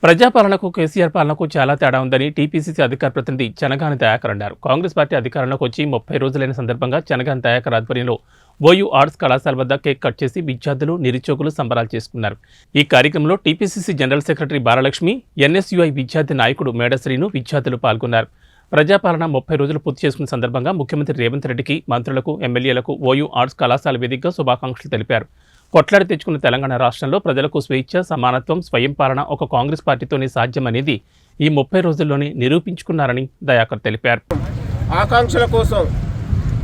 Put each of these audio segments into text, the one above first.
ప్రజాపాలనకు కేసీఆర్ పాలనకు చాలా తేడా ఉందని టీపీసీసీ అధికార ప్రతినిధి చెనగాని దయాకర్ అన్నారు. కాంగ్రెస్ పార్టీ అధికారంలోకి వచ్చి 30 రోజులైన సందర్భంగా చెనగాని దయాకర్ ఆధ్వర్యంలో ఓయూ ఆర్ట్స్ కళాశాల వద్ద కేక్ కట్ చేసి విద్యార్థులు నిరుద్యోగులు సంబరాలు చేసుకున్నారు. ఈ కార్యక్రమంలో TPCC general secretary Balalakshmi, NSUI విద్యార్థి నాయకుడు మేడశ్రీను విద్యార్థులు పాల్గొన్నారు. ప్రజాపాలన 30 రోజులు పూర్తి చేసుకున్న సందర్భంగా ముఖ్యమంత్రి రేవంత్ రెడ్డికి, మంత్రులకు, ఎమ్మెల్యేలకు ఓయూ ఆర్ట్స్ కళాశాల వేదికగా శుభాకాంక్షలు తెలిపారు. కొట్లాడి తెచ్చుకున్న తెలంగాణ రాష్ట్రంలో ప్రజలకు స్వేచ్ఛ, సమానత్వం, స్వయం పాలన ఒక కాంగ్రెస్ పార్టీతోనే సాధ్యమనేది ఈ 30 రోజుల్లోనే నిరూపించుకున్నారని దయాకర్ తెలిపారు. ఆకాంక్షల కోసం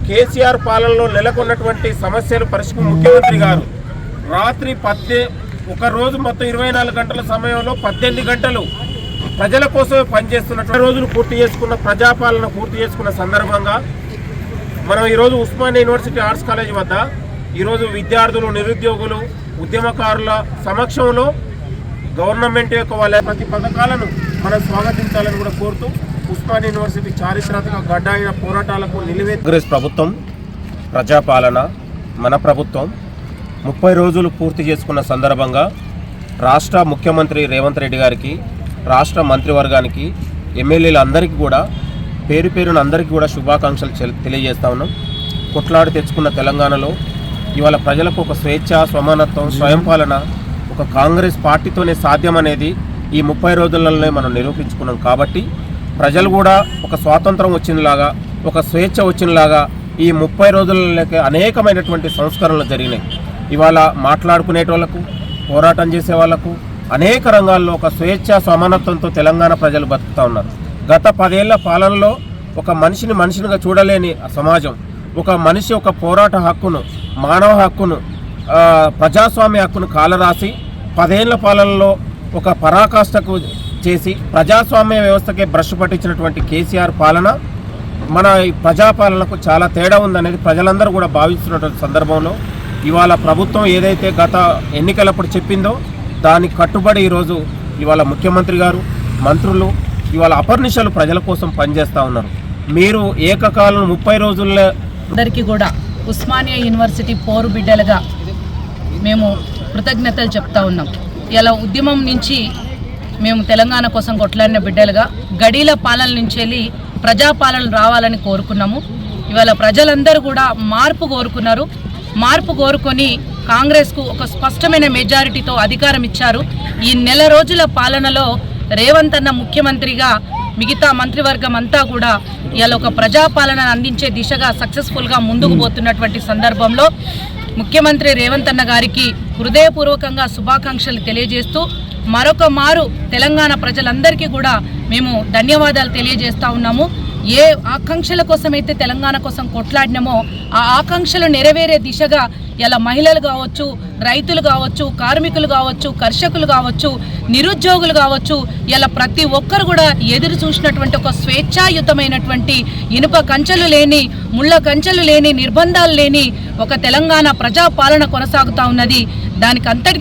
కేసీఆర్ పాలనలో నెలకొన్నటువంటి సమస్యలు పరిష్కరించిన ముఖ్యమంత్రి గారు రాత్రి ఒక రోజు మొత్తం 24 గంటల సమయంలో 18 గంటలు ప్రజల కోసమే పనిచేస్తున్నటువంటి రోజులు పూర్తి చేసుకున్న ప్రజాపాలన పూర్తి చేసుకున్న సందర్భంగా మనం ఈరోజు ఉస్మానియా యూనివర్సిటీ ఆర్ట్స్ కాలేజ్ వద్ద ఈరోజు విద్యార్థులు, నిరుద్యోగులు, ఉద్యమకారుల సమక్షంలో గవర్నమెంట్ యొక్క వాళ్ళ ప్రతి పథకాలను మనం స్వాగతించాలని కూడా కోరుతూ ఉస్మానియా యూనివర్సిటీ చారిత్రాత్మక గడ్డ అయిన పోరాటాలకు నిలివేది కాంగ్రెస్ ప్రభుత్వం ప్రజాపాలన మన ప్రభుత్వం 30 రోజులు పూర్తి చేసుకున్న సందర్భంగా రాష్ట్ర ముఖ్యమంత్రి రేవంత్ రెడ్డి గారికి, రాష్ట్ర మంత్రివర్గానికి, ఎమ్మెల్యేలందరికీ కూడా పేరు పేరున అందరికీ కూడా శుభాకాంక్షలు తెలియజేస్తా ఉన్నాం. కొట్లాడి తెచ్చుకున్న తెలంగాణలో ఇవాళ ప్రజలకు ఒక స్వేచ్ఛ, సమానత్వం, స్వయం పాలన ఒక కాంగ్రెస్ పార్టీతోనే సాధ్యమనేది ఈ 30 రోజులలోనే మనం నిరూపించుకున్నాం. కాబట్టి ప్రజలు కూడా ఒక స్వాతంత్రం వచ్చినలాగా, ఒక స్వేచ్ఛ వచ్చినలాగా ఈ 30 రోజులలోకి అనేకమైనటువంటి సంస్కరణలు జరిగినాయి. ఇవాళ మాట్లాడుకునేటోళ్లకు, పోరాటం చేసే వాళ్లకు అనేక రంగాల్లో ఒక స్వేచ్ఛ, సమానత్వంతో తెలంగాణ ప్రజలు బతుకుతూ ఉన్నారు. గత 10 ఏళ్ల పాలనలో ఒక మనిషినిగా చూడలేని సమాజం, ఒక మనిషి ఒక పోరాట హక్కును, మానవ హక్కును, ప్రజాస్వామ్య హక్కును కాలరాసి 10 ఏళ్ల పాలనలో ఒక పరాకాష్ఠకు చేసి ప్రజాస్వామ్య వ్యవస్థకే బ్రష్ పట్టించినటువంటి కేసీఆర్ పాలన మన ప్రజాపాలనకు చాలా తేడా ఉందనేది ప్రజలందరూ కూడా భావిస్తున్నటువంటి సందర్భంలో ఇవాళ ప్రభుత్వం ఏదైతే గత ఎన్నికలప్పుడు చెప్పిందో దానికి కట్టుబడి ఈరోజు ఇవాళ ముఖ్యమంత్రి గారు, మంత్రులు ఇవాళ అపర్నిశలు ప్రజల కోసం పనిచేస్తూ ఉన్నారు. మీరు ఏకకాలం 30 రోజుల్లో అందరికీ కూడా ఉస్మానియా యూనివర్సిటీ పోరు బిడ్డలుగా మేము కృతజ్ఞతలు చెప్తా ఉన్నాం. ఇలా ఉద్యమం నుంచి మేము తెలంగాణ కోసం కొట్లాడిన బిడ్డలుగా గడీల పాలన నుంచి వెళ్ళి ప్రజాపాలన రావాలని కోరుకున్నాము. ఇవాళ ప్రజలందరూ కూడా మార్పు కోరుకున్నారు. మార్పు కోరుకొని కాంగ్రెస్కు ఒక స్పష్టమైన మెజారిటీతో అధికారం ఇచ్చారు. ఈ నెల రోజుల పాలనలో రేవంత్ అన్న ముఖ్యమంత్రిగా మిగతా మంత్రివర్గం అంతా కూడా ఇవాళ ఒక ప్రజాపాలన అందించే దిశగా సక్సెస్ఫుల్గా ముందుకు పోతున్నటువంటి సందర్భంలో ముఖ్యమంత్రి రేవంత్ అన్న గారికి హృదయపూర్వకంగా శుభాకాంక్షలు తెలియజేస్తూ మరొక మారు తెలంగాణ ప్రజలందరికీ కూడా మేము ధన్యవాదాలు తెలియజేస్తూ ఉన్నాము. ఏ ఆకాంక్షల కోసమైతే తెలంగాణ కోసం కొట్లాడినామో ఆ ఆకాంక్షలు నెరవేరే దిశగా ఇలా మహిళలు కావచ్చు, రైతులు కావచ్చు, కార్మికులు కావచ్చు, కర్షకులు కావచ్చు, నిరుద్యోగులు కావచ్చు, ఇలా ప్రతి ఒక్కరు కూడా ఎదురు చూసినటువంటి ఒక స్వేచ్ఛాయుతమైనటువంటి ఇనుప కంచెలు లేని, ముళ్ళ కంచెలు లేని, నిర్బంధాలు లేని ఒక తెలంగాణ ప్రజాపాలన కొనసాగుతూ ఉన్నది. దానికి అంతటికీ